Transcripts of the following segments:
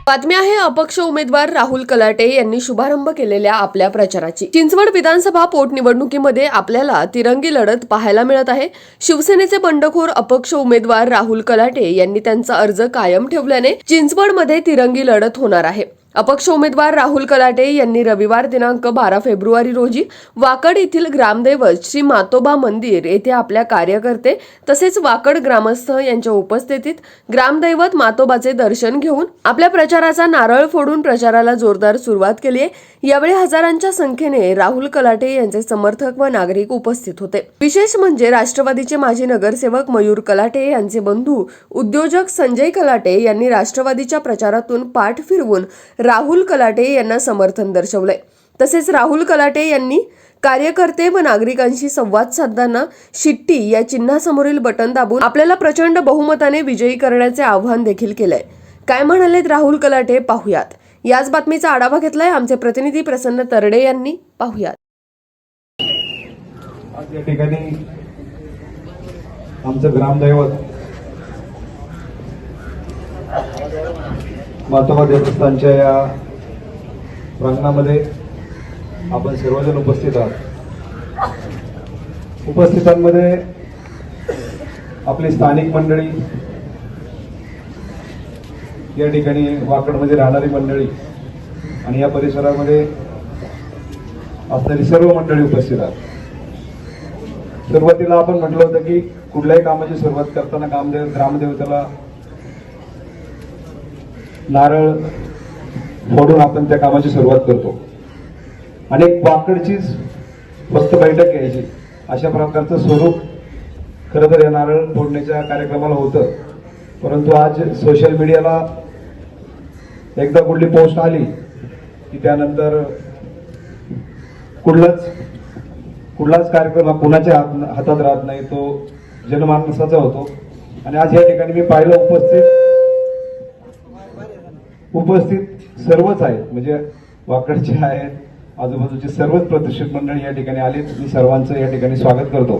बातमी आहे अपक्ष उमेदवार राहुल कलाटे यांनी शुभारंभ केलेल्या आपल्या प्रचाराची। चिंचवड विधानसभा पोटनिवडणुकीमध्ये आपल्याला तिरंगी लढत पाहायला मिळत आहे। शिवसेनेचे बंडखोर अपक्ष उमेदवार राहुल कलाटे यांनी त्यांचा अर्ज कायम ठेवल्याने चिंचवडमध्ये तिरंगी लढत होणार आहे। अपक्ष उमेदवार राहुल कलाटे यांनी रविवार दिनांक 12 फेब्रुवारी रोजी वाकड येथील ग्रामदैवत श्री मातोबा मंदिर येथे आपल्या कार्यकर्ते तसेच वाकड ग्रामस्थ यांच्या उपस्थितीत ग्रामदैवत मातोबाचे दर्शन घेऊन आपल्या प्रचाराचा नारळ फोडून प्रचाराला जोरदार सुरुवात केली आहे। यावेळी हजारांच्या संख्येने राहुल कलाटे यांचे समर्थक व नागरिक उपस्थित होते। विशेष म्हणजे राष्ट्रवादीचे माजी नगरसेवक मयूर कलाटे यांचे बंधू उद्योजक संजय कलाटे यांनी राष्ट्रवादीच्या प्रचारातून पाठ फिरवून राहुल कलाटे यांना समर्थन दर्शवले। तसेच राहुल कलाटे यांनी कार्यकर्ते व नागरिकांशी संवाद साधताना शिट्टी या चिन्हासमोरील बटन दाबून आपल्याला प्रचंड बहुमताने विजयी करण्याचे आवाहन देखील केलंय। काय म्हणालेत राहुल कलाटे पाहुयात। याच बातमीचा आढावा घेतलाय आमचे प्रतिनिधी प्रसन्न तरडे यांनी। पाहुयात। आज या ठिकाणी आमचं ग्रामदैवत मातोबा देवस्थानच्या या प्रांगणामध्ये आपण सर्वजण उपस्थित आहात। उपस्थितांमध्ये आपली स्थानिक मंडळी, या ठिकाणी वाकडमध्ये राहणारी मंडळी आणि या परिसरामध्ये असणारी सर्व मंडळी उपस्थित आहात। सुरुवातीला आपण म्हटलं होतं की कुठल्याही कामाची सुरुवात करताना ग्रामदेवतेला नारळ फोडून आपण त्या कामाची सुरुवात करतो आणि एक वाकडचीच फक्त बैठक घ्यायची अशा प्रकारचं स्वरूप खरं तर या नारळ फोडण्याच्या कार्यक्रमाला होतं। परंतु आज सोशल मीडियाला एकदा कुठली पोस्ट आली की त्यानंतर कुठलाच कार्यक्रम कुणाच्या हातात राहत नाही, तो जनमानसाचा होतो। आणि आज या ठिकाणी मी पाहिलं उपस्थित सर्वच आहेत, म्हणजे वाकडचे आहेत, आजूबाजूचे सर्वच प्रतिष्ठित मंडळी या ठिकाणी आलीत। मी सर्वांचं या ठिकाणी स्वागत करतो।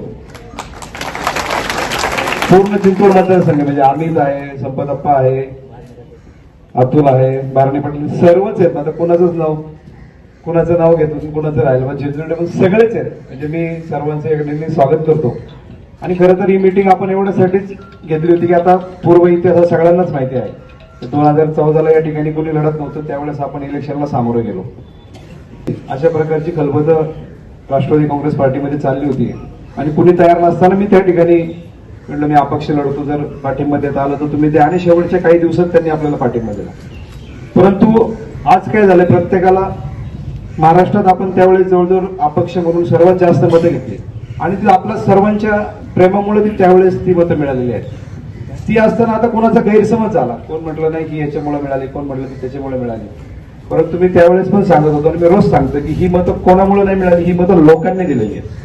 पूर्ण चिंचवड मतदारसंघ म्हणजे अमित आहे, संपतप्पा आहे, अतुल आहे, बारणे पाटील सर्वच आहेत। आता कुणाचं नाव घेतो कुणाचं राहिलं म्हणजे सगळेच आहेत। म्हणजे मी सर्वांचं या ठिकाणी स्वागत करतो। आणि खरं तर ही मीटिंग आपण एवढ्यासाठीच घेतली होती की आता पूर्व इतिहास सगळ्यांनाच माहिती आहे। 2014ला या ठिकाणी कोणी लढत नव्हतं, त्यावेळेस आपण इलेक्शनला सामोरे गेलो। अशा प्रकारची खलबत राष्ट्रवादी काँग्रेस पार्टीमध्ये चालली होती आणि कुणी तयार नसताना मी त्या ठिकाणी म्हटलं मी अपक्ष लढतो, जर पाठिंबा देता आलं तर तुम्ही द्या। आणि शेवटच्या काही दिवसात त्यांनी आपल्याला पाठिंबा दिला। परंतु आज काय झालं, प्रत्येकाला महाराष्ट्रात आपण त्यावेळेस जवळजवळ अपक्ष म्हणून सर्वात जास्त मतं घेतली आणि ती आपल्या सर्वांच्या प्रेमामुळे त्यावेळेस ती मतं मिळालेली आहेत। ती असताना आता कोणाचा गैरसमज झाला, कोण म्हटलं नाही की याच्यामुळे मिळाली, कोण म्हटलं की त्याच्यामुळे मिळाली। परंतु मी त्यावेळेस पण सांगत होतो आणि मी रोज सांगतो की ही मतं कोणामुळे नाही मिळाली, ही मतं लोकांनी दिलेली आहेत।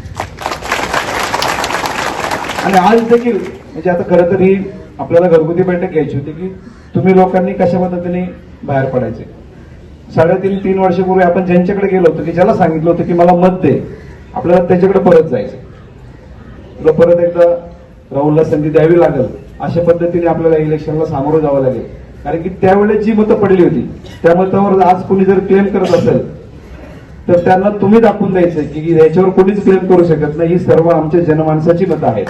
आणि आज देखील म्हणजे आता खरं तर ही आपल्याला घरगुती बैठक घ्यायची होती की तुम्ही लोकांनी कशा पद्धतीने बाहेर पडायचे। 3.5 वर्षापूर्वी आपण ज्यांच्याकडे गेलो होतो की ज्याला सांगितलं होतं की मला मत दे, आपल्याला त्याच्याकडे परत जायचं, तुला परत एकदा राहुलला संधी द्यावी लागेल अशा पद्धतीने आपल्याला इलेक्शनला सामोरं जावं लागेल। कारण की त्यावेळेस जी मतं पडली होती त्या मतावर आज कोणी जर क्लेम करत असेल तर त्यांना तुम्ही दाखवून द्यायचं की याच्यावर कोणीच क्लेम करू शकत नाही, ही सर्व आमच्या जनमानसाची मतं आहेत।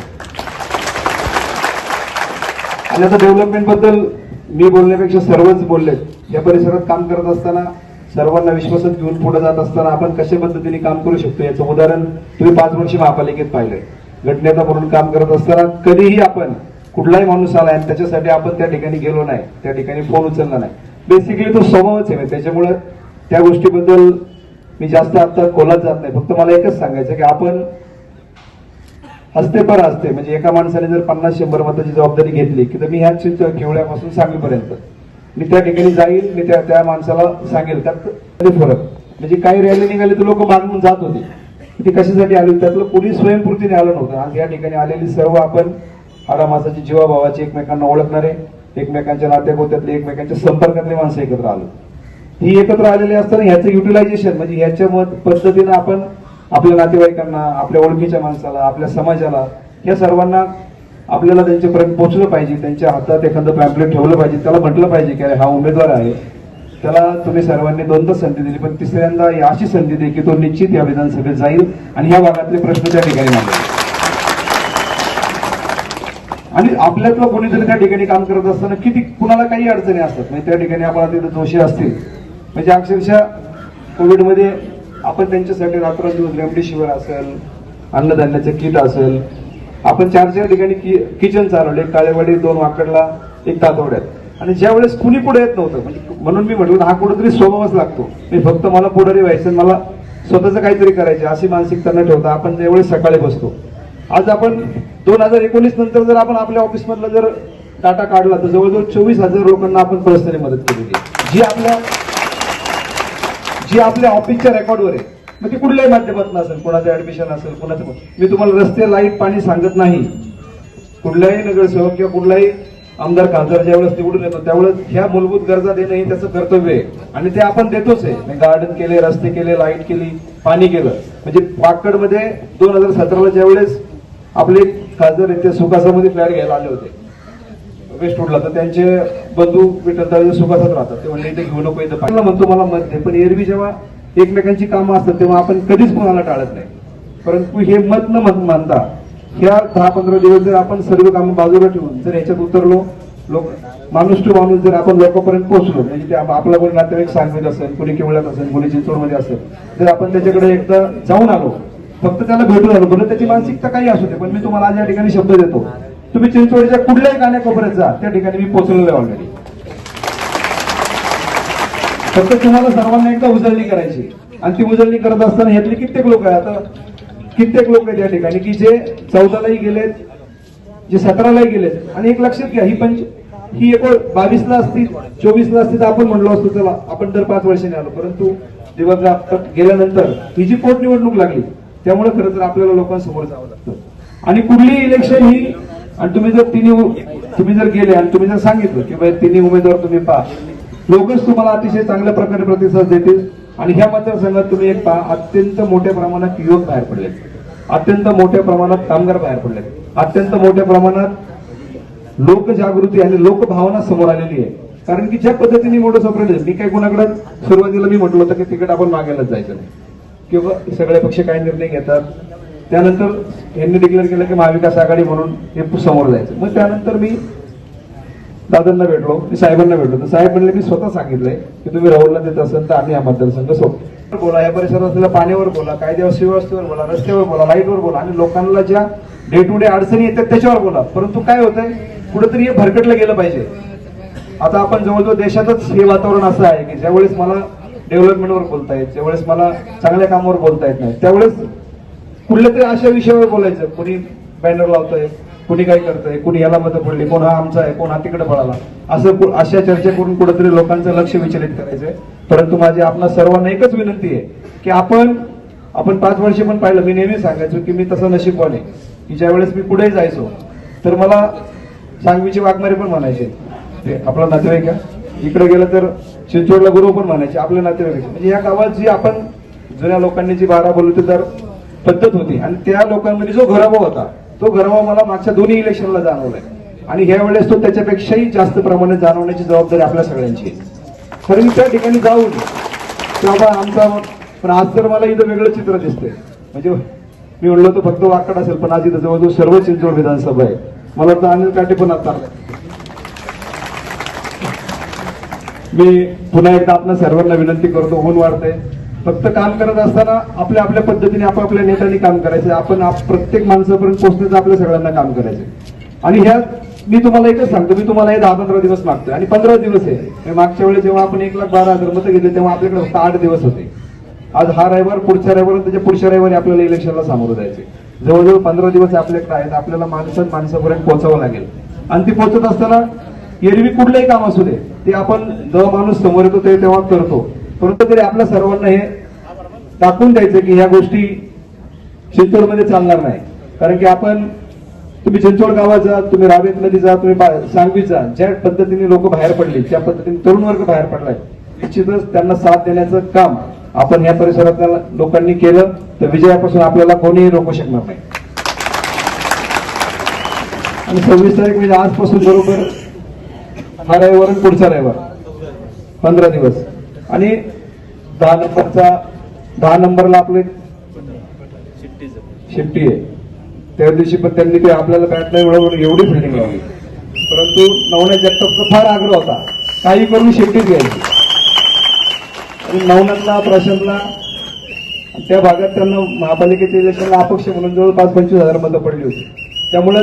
आणि आता डेव्हलपमेंट बद्दल मी बोलण्यापेक्षा सर्वच बोललेत। या परिसरात काम करत असताना सर्वांना विश्वासात घेऊन पुढे जात असताना आपण कशा पद्धतीने काम करू शकतो याचं उदाहरण तुम्ही 5 वर्ष महापालिकेत पाहिलंय। घटनेचा म्हणून काम करत असताना कधीही आपण कुठलाही माणूस आला आणि त्याच्यासाठी आपण त्या ठिकाणी गेलो नाही, त्या ठिकाणी फोन उचलला नाही, बेसिकली तो स्वभावच आहे। त्याच्यामुळे त्या गोष्टीबद्दल मी जास्त आता खोलात जात नाही। फक्त मला एकच सांगायचं की आपण हस्ते पर हस्ते म्हणजे एका माणसाने जर 50-100 मताची जबाबदारी घेतली की तर मी ह्याच केवढ्यापासून सांगेपर्यंत मी त्या ठिकाणी जाईल, मी त्या माणसाला सांगेल। त्यात फरक म्हणजे काही रॅली निघाली तर लोक मागून जात होते, ती कशासाठी आली, त्यातलं कोणी स्वयंपूर्तीने आलं नव्हतं। आज या ठिकाणी आलेली सर्व आपण हाडामासाची जीवाभावाची एकमेकांना ओळखणारे, एकमेकांच्या नात्यागोत्यातले, एकमेकांच्या संपर्कातले माणसं एकत्र आलो। ही एकत्र आलेली असताना ह्याचं युटिलायझेशन म्हणजे ह्याच्या पद्धतीनं आपण आपल्या नातेवाईकांना, आपल्या ओळखीच्या माणसाला, आपल्या समाजाला, या सर्वांना आपल्याला त्यांच्यापर्यंत पोहोचलं पाहिजे, त्यांच्या हातात एखादं पॅम्पलेट ठेवलं पाहिजे, त्याला म्हटलं पाहिजे की अरे हा उमेदवार आहे, त्याला तुम्ही सर्वांनी दोनदा संधी दिली, पण तिसऱ्यांदा अशी संधी दे की तो निश्चित या विधानसभेत जाईल आणि ह्या भागातले प्रश्न त्या ठिकाणी मांडेल. आणि आपल्यातलं कोणीतरी त्या ठिकाणी काम करत असताना किती कुणाला काही अडचणी असतात, म्हणजे त्या ठिकाणी आपण तिथे दोषी असतील, म्हणजे अक्षरशः कोविडमध्ये आपण त्यांच्यासाठी रात्रंदिवस रेमडेसिवीर असेल, अन्नधान्याचं किट असेल, आपण 4 ठिकाणी किचन चालवले, काळेवाडी, 2 वाकडला, 1 तातवड्यात. आणि ज्या वेळेस कुणी पुढे येत नव्हतं, म्हणजे म्हणून मी म्हटलं हा कुठेतरी स्वभावच लागतो, मी फक्त मला पुढारी व्हायचं, मला स्वतःच काहीतरी करायचं अशी मानसिकता न ठेवता आपण ज्यावेळेस सकाळी बसतो. आज आपण 2019 नंतर जर आपण आपल्या ऑफिसमधला जर डाटा काढला तर जवळजवळ 24,000 लोकांना आपण पर्सनली मदत केलेली आहे, जी आपल्या ऑफिसच्या रेकॉर्डवर आहे. मग ती कुठल्याही माध्यमातून असेल, कोणाचं ऍडमिशन असेल, कोणाचं. मी तुम्हाला रस्ते, लाईट, पाणी सांगत नाही. कुठल्याही नगरसेवक किंवा कुठलाही आमदार, खासदार ज्यावेळेस निवडून येतो त्यावेळेस ह्या मूलभूत गरजा देणं हे त्याचं कर्तव्य आहे आणि ते आपण देतोच आहे. गार्डन केले, रस्ते केले, लाईट केली, पाणी केलं. म्हणजे वाकडमध्ये 2017ला ज्यावेळेस आपले खासदार ते सुकासामध्ये फ्लॅट घ्यायला आले होते वेस्टवुडला, तर त्यांचे बंधू विठ्ठल सुकासात राहतात, ते म्हणले इथे घेऊ नको, इथं पाहिलं म्हणतो मला मत दे. पण एरवी जेव्हा एकमेकांची कामं असतात तेव्हा आपण कधीच कोणाला टाळत नाही. परंतु हे मत न मानता ह्या 10-15 दिवस जर आपण सर्व कामं बाजूला ठेवून जर याच्यात उतरलो, लोक माणूस टू माणूस जर आपण लोकांपर्यंत पोहोचलो, म्हणजे ते आपला कोणी नातेवाईक सांगवीत असेल, कोणी केवळ्यात असेल, कोणी चिंचवडमध्ये असेल, जर आपण त्याच्याकडे एकदा जाऊन आलो, फक्त त्याला भेटून आलो, भले त्याची मानसिकता काही असू दे, पण मी तुम्हाला आज या ठिकाणी शब्द देतो, तुम्ही चिंचवडच्या कुठल्याही कानाकोपऱ्यात जा, त्या ठिकाणी मी पोहोचलेलो आहे ऑलरेडी. फक्त तुम्हाला सर्वांना एकदा उजळणी करायची आणि ती उजळणी करत असताना ह्यातले कित्येक लोक आहेत, आता कित्येक लोक आहेत या ठिकाणी की जे 14लाही गेलेत, जे 17लाही गेलेत. आणि एक लक्षात घ्या, ही 22ला असती, 24ला असती तर आपण म्हणलो असतो चला आपण दर 5 वर्षांनी आलो, परंतु दिवस गेल्यानंतर ही जी पोटनिवडणूक लागली त्यामुळे खरं तर आपल्याला लोकांसमोर जावं लागतं. आणि कुठलीही इलेक्शन ही, आणि तुम्ही जर गेले आणि तुम्ही जर सांगितलं की बाई 3 उमेदवार तुम्ही पहा, लोकच तुम्हाला अतिशय चांगल्या प्रकारे प्रतिसाद देतील. आणि ह्या मतदारसंघात तुम्ही एक पहा, अत्यंत मोठ्या प्रमाणात युवक बाहेर पडले, अत्यंत मोठ्या प्रमाणात कामगार बाहेर पडले, अत्यंत मोठ्या प्रमाणात लोकजागृती आणि लोकभावना समोर आलेली आहे. कारण की ज्या पद्धतीने मोठं सप्रेड, मी काही कोणाकडे सुरुवातीला मी म्हटलं होतं की तिकीट आपण मागायलाच जायचं नाही, किंवा सगळे पक्ष काय निर्णय घेतात, त्यानंतर यांनी डिक्लेअर केलं की महाविकास आघाडी म्हणून हे समोर जायचं. मग त्यानंतर मी दादांना भेटलो, मी साहेबांना भेटलो, तर साहेब म्हणले मी स्वतः सांगितलंय की तुम्ही राहुलला देत असेल तर आम्ही हा मतदारसंघ सोडतो. बोला, या परिसरात असलेल्या पाण्यावर बोला, कायद्यावर सुव्यवस्थेवर बोला, रस्त्यावर बोला, लाईटवर बोला, आणि लोकांना ज्या डे टू डे अडचणी येतात त्याच्यावर बोला. परंतु काय होतंय, कुठेतरी हे भरकटलं गेलं पाहिजे. आता आपण जवळजवळ देशातच हे वातावरण असं आहे की ज्यावेळेस मला डेव्हलपमेंटवर बोलता येत, ज्यावेळेस मला चांगल्या कामावर बोलता येत नाही, त्यावेळेस कुठल्या तरी अशा विषयावर बोलायचं. कोणी बॅनर लावतोय, कुणी काय करतंय, कुणी याला मतं पडली, कोण हा आमचा आहे, कोण हा तिकडे पळाला, असं अशा चर्चा करून कुठेतरी लोकांचं लक्ष विचलित करायचंय. परंतु माझी आपल्या सर्वांना एकच विनंती आहे की आपण 5 वर्ष पण पाहिलं, मी नेहमी सांगायचो की मी तसं नशीबवान आहे की ज्यावेळेस मी पुढे जायचो तर मला सांगवीचे वाघमारे पण म्हणायचे, ते आपला नातेवाईक आहे, इकडे गेलं तर चिंचवडला गुरु पण म्हणायचे आपले नातेवाईक. म्हणजे या गावात जी आपण जुन्या लोकांनी जी 12 बलुतेदार पद्धत होती आणि त्या लोकांमध्ये जो घराभाव होता, तो घराभाव मला मागच्या दोन्ही इलेक्शनला जाणवलाय. आणि ह्या वेळेस तो त्याच्यापेक्षाही जास्त प्रमाणात जाणवण्याची जबाबदारी आपल्या सगळ्यांची आहे. खरं त्या ठिकाणी जाऊन बाबा आमचा, पण आज तर मला इथं वेगळं चित्र दिसतंय. म्हणजे मी म्हणलो तो फक्त वाकड असेल, पण आज इथं जवळजवळ सर्व चिंचवड विधानसभा आहे. मला तर अनिल काटे पण आता मी पुन्हा एकदा आपल्या सर्वांना विनंती करतो, ऊन वाढतंय, फक्त काम करत असताना आपल्या आपल्या पद्धतीने आपापल्या नेत्यांनी काम करायचं. आपण प्रत्येक माणसापर्यंत पोहोचण्याचं आपल्या सगळ्यांना काम करायचं. आणि ह्यात मी तुम्हाला एकच सांगतो, मी तुम्हाला हे 10-15 दिवस मागतोय आणि 15 दिवस आहे. मागच्या वेळेस जेव्हा आपण 1,12,000 मतं घेतले तेव्हा आपल्याकडे फक्त 8 दिवस होते. आज हा रविवार, पुढच्या रविवार, त्याच्या पुढच्या रविवारी आपल्याला इलेक्शनला सामोरं जायचे. जवळजवळ 15 दिवस आपल्याकडे आहेत. आपल्याला माणसापर्यंत पोहोचावं लागेल. आणि ती पोहोचत असताना एरवी कुठलंही काम असू दे ते आपण जेव्हा माणूस समोर येतो ते तेव्हा करतो. परंतु तरी आपल्या सर्वांना हे दाखवून द्यायचं की ह्या गोष्टी चिंचवडमध्ये चालणार नाही. कारण की तुम्ही चिंचवड गावात जा, तुम्ही रावेत मध्ये जा, तुम्ही सांगवीत जा, ज्या पद्धतीने लोक बाहेर पडली, ज्या पद्धतीने तरुण वर्ग बाहेर पडलाय, निश्चितच त्यांना साथ देण्याचं काम आपण या परिसरातल्या लोकांनी केलं तर विजयापासून आपल्याला कोणीही रोखू शकणार नाही. आणि 26 तारीख म्हणजे आजपासून बरोबर हा रविवार आणि पुढचा रविवार 15 दिवस. आणि 10 नंबरला आपले शिफ्टी आहे. त्या दिवशी पण त्यांनी ते आपल्याला बॅट नाही मिळवून एवढी फिल्डिंग लावली, परंतु नवनाथ जगतापचा फार आग्रह होता काही करून शिफ्टीच घ्यायची. आणि नवनाथला प्रशांतला त्या भागात त्यांना महापालिकेच्या इलेक्शनला अपक्ष म्हणून जवळपास 25,000 मतं पडली होती. त्यामुळे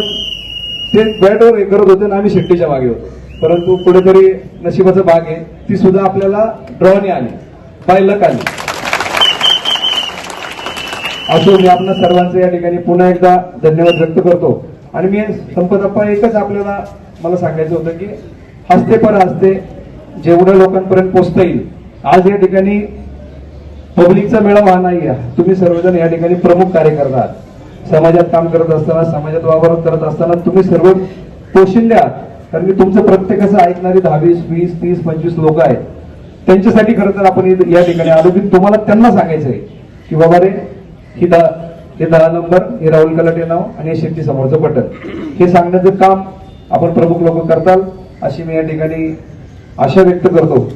ते बॅटवर हे करत होते आणि आम्ही शिफ्टीच्या मागे होतो. परंतु कुठेतरी नशिबाचा भाग आहे, ती सुद्धा आपल्याला ड्रॉने आली, बाय लक आली. असो, मी आपल्या सर्वांचं या ठिकाणी पुन्हा एकदा धन्यवाद व्यक्त करतो. आणि मी संपतप्पा एकच आपल्याला मला सांगायचं होतं की हस्ते पर हस्ते जेवढ्या लोकांपर्यंत पोहोचता येईल. आज या ठिकाणी पब्लिकचा मेळावा हा नाही आहे. तुम्ही सर्वजण या ठिकाणी प्रमुख कार्यकर्ता आहात. समाजात काम करत असताना, समाजात वावर करत असताना तुम्ही सर्व पोशिंदे आहात. कारण की तुमचं प्रत्येकाचं ऐकणारी 10, 20, 30, 25 लोक आहेत. त्यांच्यासाठी खरं तर आपण या ठिकाणी आलो की तुम्हाला त्यांना सांगायचंय की बाबा रे, हे 10 नंबर, हे राहुल कलाटे नाव आणि हे शेती समोरचं बटन, हे सांगण्याचं काम आपण प्रमुख लोक करताल अशी मी या ठिकाणी आशा व्यक्त करतो.